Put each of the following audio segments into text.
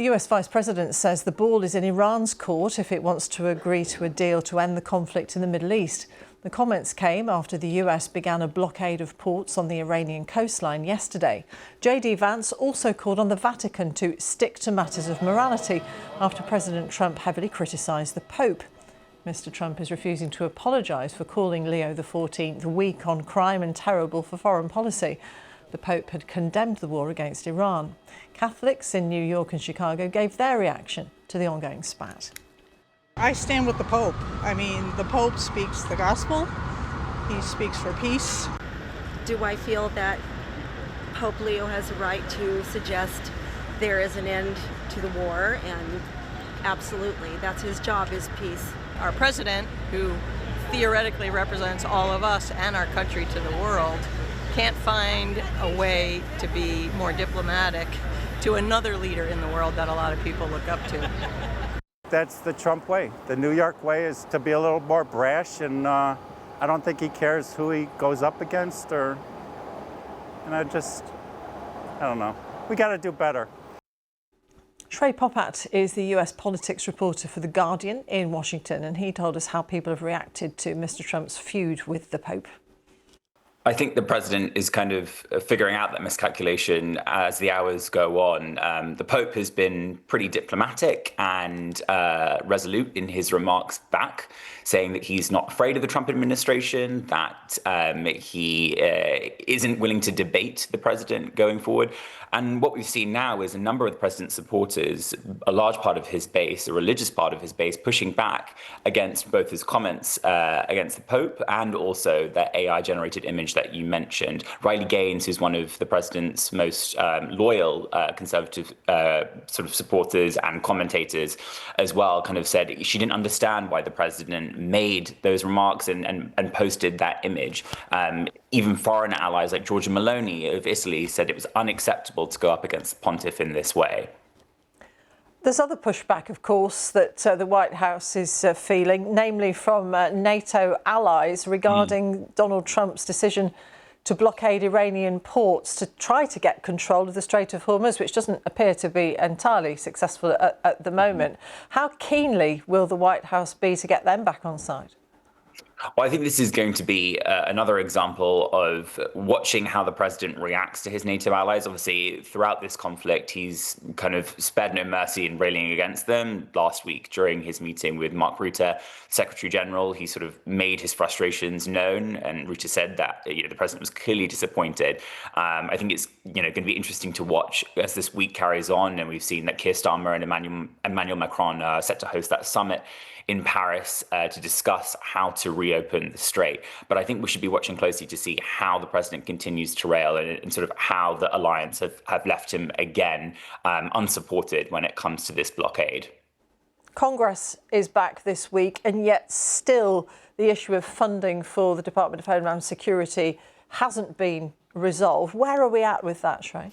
The US Vice President says the ball is in Iran's court if it wants to agree to a deal to end the conflict in the Middle East. The comments came after the US began a blockade of ports on the Iranian coastline yesterday. JD Vance also called on the Vatican to stick to matters of morality after President Trump heavily criticised the Pope. Mr. Trump is refusing to apologise for calling Leo XIV weak on crime and terrible for foreign policy. The Pope had condemned the war against Iran. Catholics in New York and Chicago gave their reaction to the ongoing spat. I stand with the Pope. I mean, the Pope speaks the gospel. He speaks for peace. Do I feel that Pope Leo has a right to suggest there is an end to the war? And absolutely, that's his job, is peace. Our president, who theoretically represents all of us and our country to the world, can't find a way to be more diplomatic to another leader in the world that a lot of people look up to. That's the Trump way. The New York way is to be a little more brash, and I don't think he cares who he goes up against, and I don't know. We got to do better. Trey Popat is the US politics reporter for The Guardian in Washington, and he told us how people have reacted to Mr. Trump's feud with the Pope. I think the president is kind of figuring out that miscalculation as the hours go on. The Pope has been pretty diplomatic and resolute in his remarks back, saying that he's not afraid of the Trump administration, that he isn't willing to debate the president going forward. And what we've seen now is a number of the president's supporters, a large part of his base, a religious part of his base, pushing back against both his comments against the Pope and also that AI-generated image that you mentioned. Riley Gaines, who's one of the president's most loyal conservative sort of supporters and commentators as well, kind of said she didn't understand why the president made those remarks and posted that image. Even foreign allies like Giorgia Meloni of Italy said it was unacceptable to go up against the pontiff in this way. There's other pushback, of course, that the White House is feeling, namely from NATO allies regarding Donald Trump's decision to blockade Iranian ports to try to get control of the Strait of Hormuz, which doesn't appear to be entirely successful at the moment. How keenly will the White House be to get them back on side? Well, I think this is going to be another example of watching how the president reacts to his NATO allies. Obviously, throughout this conflict, he's kind of spared no mercy in railing against them. Last week, during his meeting with Mark Rutte, Secretary General, he sort of made his frustrations known, and Rutte said that the president was clearly disappointed. I think it's going to be interesting to watch as this week carries on, and we've seen that Keir Starmer and Emmanuel Macron are set to host that summit in Paris to discuss how to reopen the strait. But I think we should be watching closely to see how the president continues to rail and sort of how the alliance have left him again unsupported when it comes to this blockade. Congress is back this week, and yet still the issue of funding for the Department of Homeland Security hasn't been resolved. Where are we at with that, Shrey?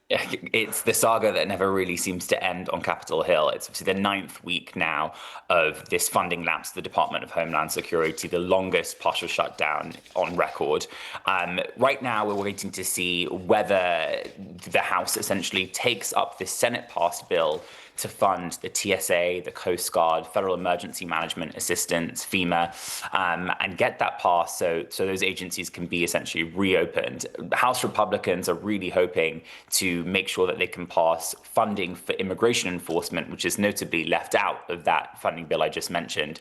It's the saga that never really seems to end on Capitol Hill. It's obviously the 9th week now of this funding lapse to the Department of Homeland Security, the longest partial shutdown on record. Right now, we're waiting to see whether the House essentially takes up this Senate-passed bill to fund the TSA, the Coast Guard, Federal Emergency Management Assistance, FEMA, and get that passed so those agencies can be essentially reopened. House Republicans are really hoping to make sure that they can pass funding for immigration enforcement, which is notably left out of that funding bill I just mentioned,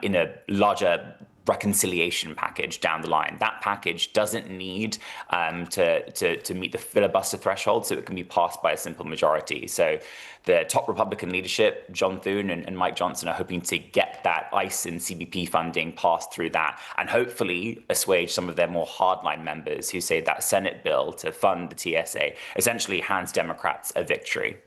in a larger reconciliation package down the line. That package doesn't need to meet the filibuster threshold, so it can be passed by a simple majority. So the top Republican leadership, John Thune and Mike Johnson, are hoping to get that ICE and CBP funding passed through that and hopefully assuage some of their more hardline members who say that Senate bill to fund the TSA essentially hands Democrats a victory.